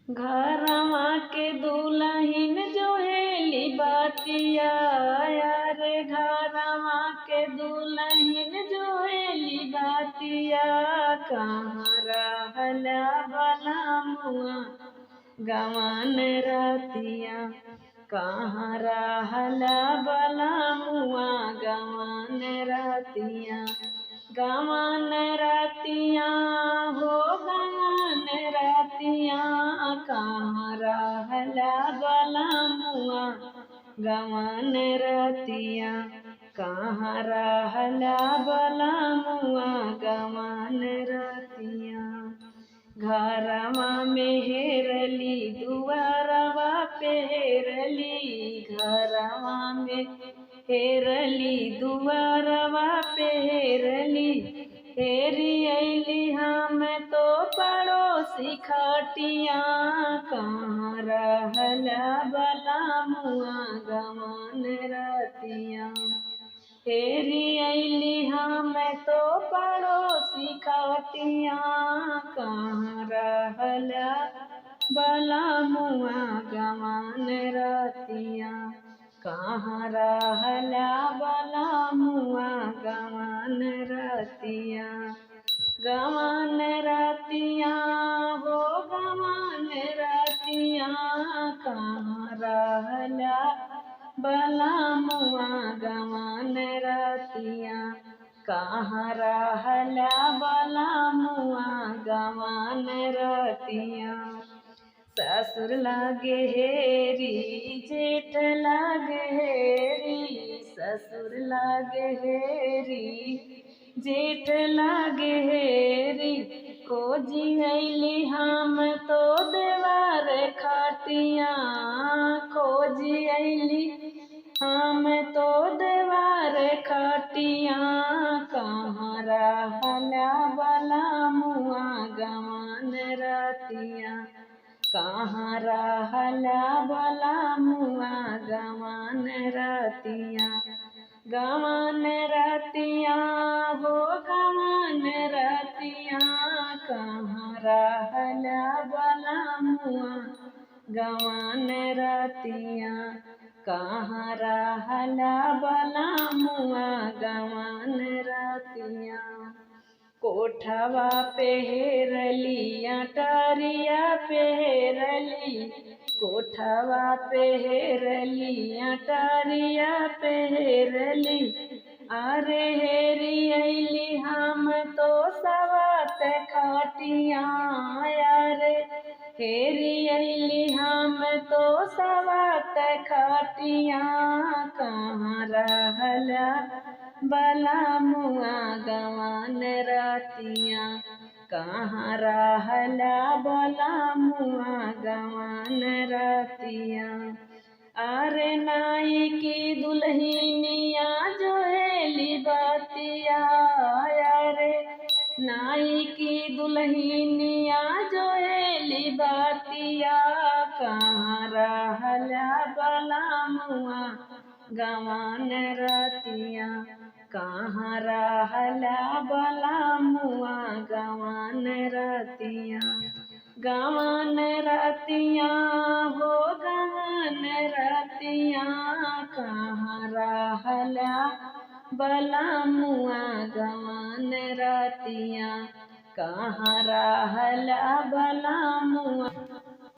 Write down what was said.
घरवा के दुल्हन जोहेली बातिया रे, घरवा के दुल्हन जोहेली बातिया। कहाँ रहला बलमुआ गवन रतिया, कहाँ रहला बलमुआ गवन रतिया। गवन रतिया हो गवन रतिया, कहाँ रहला बलमुआ गवन रतिया, कहाँ रहला बलमुआ गवन रतिया। घरवा में हेरली दुआरवा पे हेरली, घरवा में हेरली दुआरवा पे हेरली। हेरी अइली हम तो पड़ोसी खटिया, कहाँ रहला बलमुआ गवन रतिया। हेरी अइली हम तो पड़ोसी खटिया, कहाँ रहला बलमुआ गवन रतिया, कहाँ रहला बलमुआ गवन रतिया। गवन रतिया हो गवन रतिया, कहाँ रहला बलमुआ गवन रतिया, कहाँ रहला बलमुआ गवन रतिया। ससुर लागे हेरी जेठ लागे हेरी, ससुर लागे हेरी जेठ लागे हेरी। खोजी अइली हम तो देवार खटिया, खोजी अइली हम तो देवार खटिया। कहाँ रहला बलमुआ गवन रतिया, कहाँ रहला बलमुआ गवन रतिया। गवन रतिया हो गवन रतिया, कहाँ रहला बलमुआ गवन रतिया, कहाँ रहला बलमुआ गवन रतिया। कोठवा पे हेरली अटरिया पे हेरली, कोठवा पे हेरली अटरिया पे हेरली। अरे हेरी अइली हम तो सवत खटिया, अरे हेरी अइली हम तो सवत खटिया। कहाँ रहला बलमुआ गवन रतिया, कहाँ रहला बलमुआ गवन रतिया। अरे नाई की दुल्हनिया जोहेली बातिया, अरे नाई की दुल्हनिया जोहेली बातिया। कहाँ रहला बलमुआ गवन रतिया, कहाँ रहला बलमुआ गवन रतिया। गवन रतिया हो गवन रतिया, कहाँ रहला बलमुआ गवन रतिया, कहाँ रहला बलमुआ।